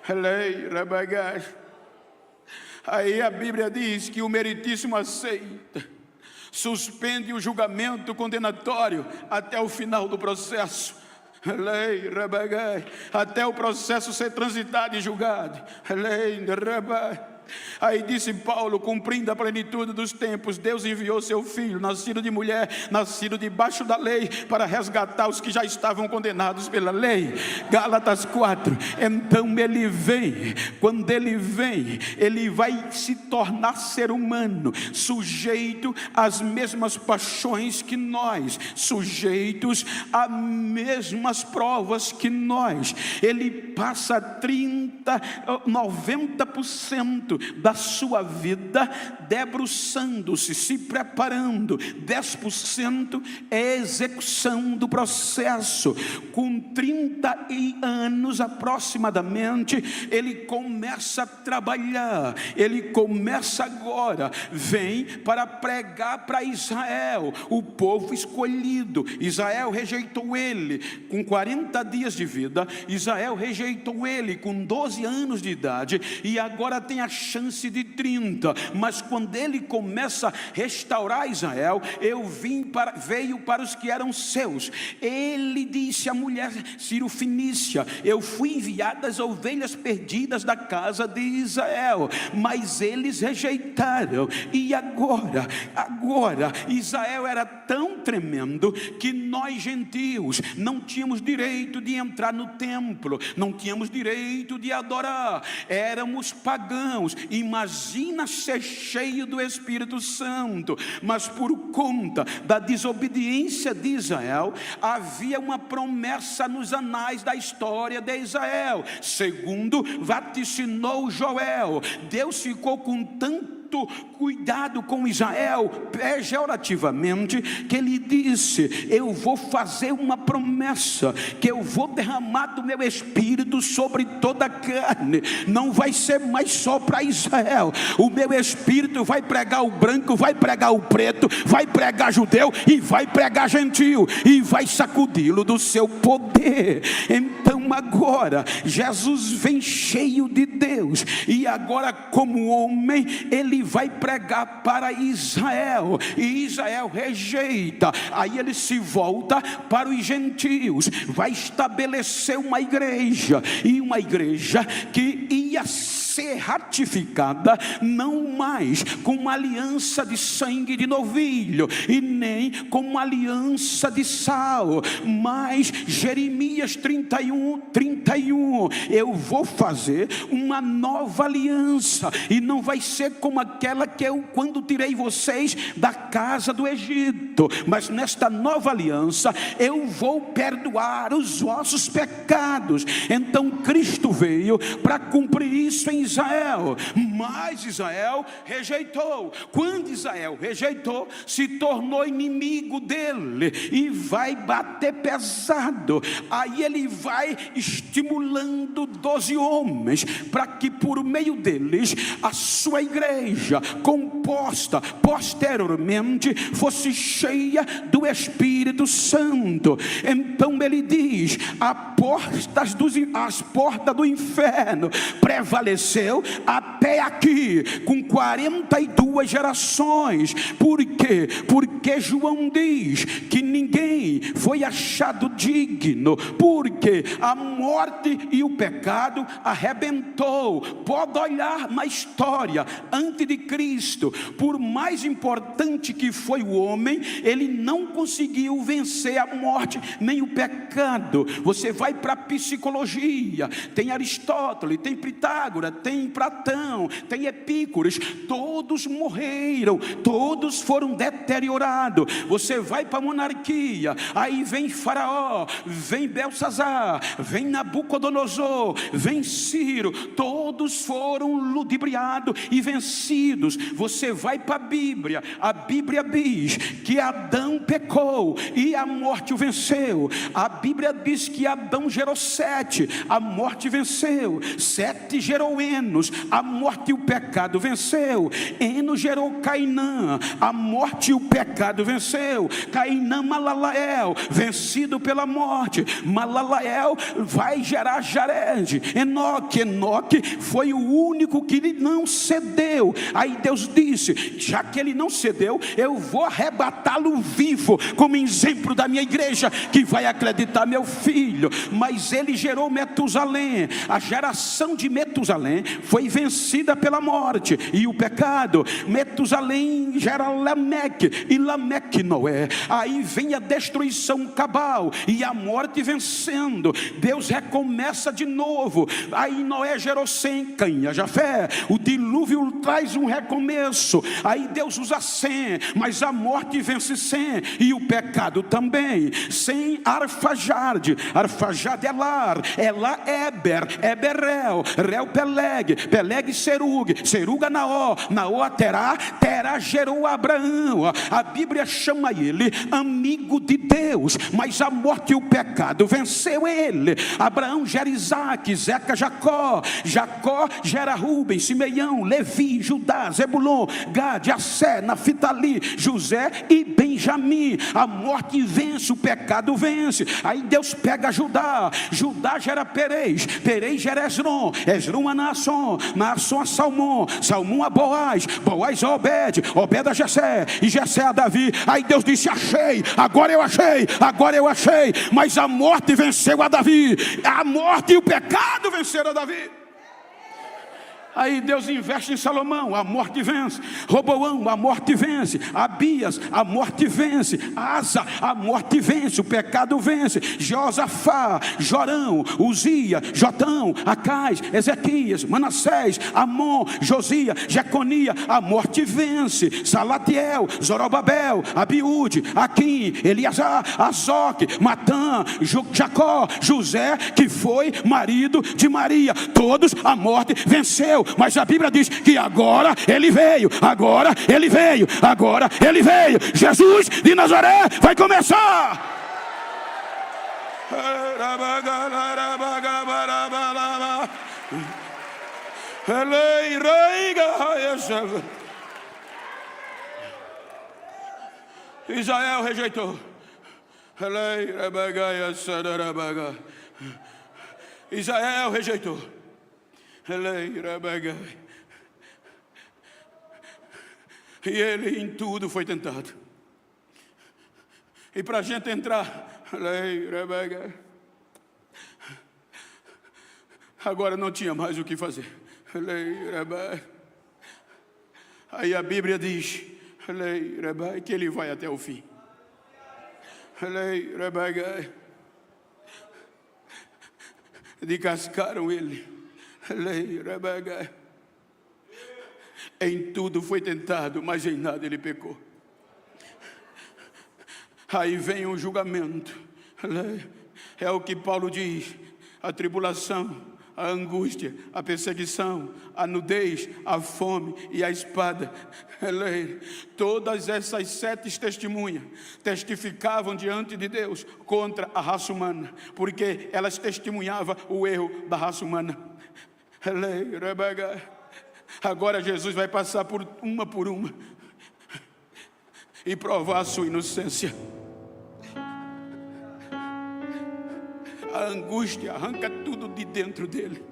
Lei, Rabagás. Aí a Bíblia diz que o meritíssimo aceita, suspende o julgamento condenatório até o final do processo. Lei, Rabagás. Até o processo ser transitado e julgado. Lei, Rabagás. Aí disse Paulo, cumprindo a plenitude dos tempos, Deus enviou seu filho, nascido de mulher, nascido debaixo da lei, para resgatar os que já estavam condenados pela lei. Gálatas 4. Então ele vem, quando ele vem, ele vai se tornar ser humano, sujeito às mesmas paixões que nós, sujeitos às mesmas provas que nós. Ele passa 90% da sua vida debruçando-se, se preparando. 10% é execução do processo. Com 30 anos aproximadamente, ele começa a trabalhar. Ele começa agora, vem para pregar para Israel, o povo escolhido. Israel rejeitou ele com 40 dias de vida. Israel rejeitou ele com 12 anos de idade, e agora tem a chance de 30. Mas quando ele começa a restaurar Israel, veio para os que eram seus. Ele disse à mulher Ciro-Fenícia: eu fui enviado às ovelhas perdidas da casa de Israel, mas eles rejeitaram. E agora Israel era tão tremendo que nós gentios não tínhamos direito de entrar no templo, não tínhamos direito de adorar, éramos pagãos. Imagina ser cheio do Espírito Santo. Mas por conta da desobediência de Israel, havia uma promessa nos anais da história de Israel. Segundo vaticinou Joel, Deus ficou com tanto cuidado com Israel, pejorativamente, que ele disse: eu vou fazer uma promessa, que eu vou derramar do meu espírito sobre toda a carne. Não vai ser mais só para Israel. O meu espírito vai pregar o branco, vai pregar o preto, vai pregar judeu e vai pregar gentio, e vai sacudi-lo do seu poder. Então agora Jesus vem cheio de Deus, e agora como homem ele vai pregar para Israel, e Israel rejeita. Aí ele se volta para os gentios, vai estabelecer uma igreja, e uma igreja que ia ser ratificada não mais com uma aliança de sangue de novilho, e nem com uma aliança de sal, mas Jeremias 31, eu vou fazer uma nova aliança, e não vai ser como aquela que eu quando tirei vocês da casa do Egito, mas nesta nova aliança eu vou perdoar os vossos pecados. Então Cristo veio para cumprir isso em Israel, mas Israel rejeitou. Quando Israel rejeitou, se tornou inimigo dele, e vai bater pesado. Aí ele vai estimulando 12 homens, para que por meio deles a sua igreja, composta posteriormente, fosse cheia do Espírito Santo. Então ele diz: as portas do inferno prevaleceu até aqui, com 42 gerações. Por quê? Porque João diz que ninguém foi achado digno, porque a morte e o pecado arrebentou. Pode olhar na história antes de Cristo, por mais importante que foi o homem, ele não conseguiu vencer a morte nem o pecado. Você vai para a psicologia, tem Aristóteles, tem Pitágoras, tem Platão, tem Epícuros, todos morreram, todos foram deteriorados. Você vai para a monarquia, aí vem Faraó, vem Belsazar, vem Nabucodonosor, vem Ciro, todos foram ludibriados e vencidos. Você vai para a Bíblia diz que Adão pecou e a morte o venceu. A Bíblia diz que Adão gerou 7, a morte venceu. 7 gerou Enos, a morte e o pecado venceu. Enos gerou Cainã, a morte e o pecado venceu. Cainã, Malalael, vencido pela morte. Malalael vai gerar Jared. Enoque foi o único que não cedeu. Aí Deus disse: já que ele não cedeu, eu vou arrebatá-lo vivo, como exemplo da minha igreja, que vai acreditar meu filho. Mas ele gerou Metusalém. A geração de Metusalém foi vencida pela morte e o pecado. Metusalém gera Lameque, e Lameque Noé. Aí vem a destruição cabal e a morte vencendo. Deus recomeça de novo. Aí Noé gerou Sem, Caim, Jafé. O dilúvio traz um recomeço. Aí Deus usa Sem, mas a morte vence Sem e o pecado também. Sem, Arfaxade, Arfaxade Elar, Elá Eber, Eberel, Reu Peleg, Peleg Serug, Seruga Naó, Naó Terá, Terá gerou Abraão. A Bíblia chama ele amigo de Deus, mas a morte e o pecado venceu ele. Abraão gera Isaac, Zeca Jacó, Jacó gera Rubem, Simeão, Levi, Judá, Zebulon, Gade, Assé, Naftali, José e Benjamim. A morte vence, o pecado vence. Aí Deus pega Judá, Judá gera Perez, Perez gera Esrom, Esrom a Naasson, Naasson a Salmão, Salmão a Boaz, Boaz a Obed, Obed a Jessé, e Jessé a Davi. Aí Deus disse: achei, agora eu achei, agora eu achei. Mas a morte venceu a Davi, a morte e o pecado venceram a Davi. Aí Deus investe em Salomão, a morte vence. Roboão, a morte vence. Abias, a morte vence. Asa, a morte vence, o pecado vence. Josafá, Jorão, Uzia, Jotão, Acais, Ezequias, Manassés, Amon, Josia, Jeconia, a morte vence. Salatiel, Zorobabel, Abiúde, Aquim, Eliasar, Azoque, Matã, Jacó, José, que foi marido de Maria. Todos a morte venceu. Mas a Bíblia diz que agora ele veio, agora ele veio, agora ele veio. Jesus de Nazaré vai começar. Israel rejeitou. Israel rejeitou. E ele em tudo foi tentado. E para a gente entrar, agora não tinha mais o que fazer. Aí a Bíblia diz que ele vai até o fim. Descascaram ele. Em tudo foi tentado, mas em nada ele pecou. Aí vem um julgamento. É o que Paulo diz: a tribulação, a angústia, a perseguição, a nudez, a fome e a espada. Todas essas 7 testemunhas testificavam diante de Deus contra a raça humana, porque elas testemunhavam o erro da raça humana. Agora Jesus vai passar por uma e provar a sua inocência. A angústia arranca tudo de dentro dele.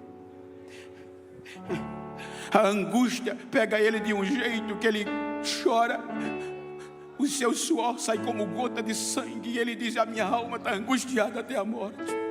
A angústia pega ele de um jeito que ele chora. O seu suor sai como gota de sangue e ele diz: a minha alma está angustiada até a morte.